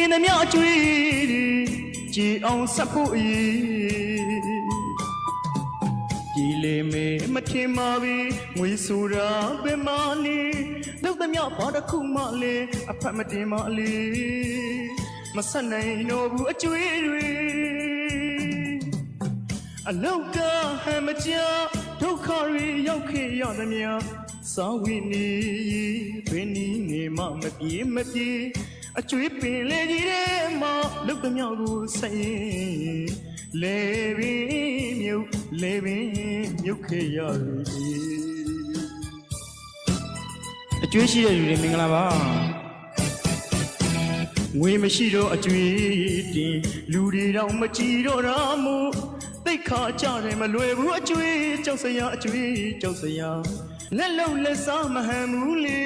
င်သမျှအကျွေးကြည်အောင်ဆက်ဖို့အရေးကြည်လေမေမထင်ပါဘူးငွေဆိုတာဘယ်မှလဲလောက်သမျှဘာတစ်ခုမှလဲအဖက်မတင်ပါလေမဆက်နိုင်တော့ဘူးအကျွေးတွေအလောက်ကဟမ်းမကြဒုက္ခတွေရောက်ခဲ့ရသမျှစာဝိနေဘယ်နည်းနေမှမပြေမပြေအကျွေးပင်လေကြီးထဲမှာလောက်သမျှကိုဆက်ရင်လေပင်မြုပ်ခဲ့ရပြီအကျွေးရှိတဲ့လူတွေမင်္ဂလာပါငွေမရှိတော့အကျွေးတင်လူတွေတော့မကြည့်တော့တာမို့သိခါကြတယ်မလွယ်ဘူးအကျွေးကြောက်စရာအကျွေးကြောက်စရာလက်လုံးလက်စားမဟန်ဘူးလေ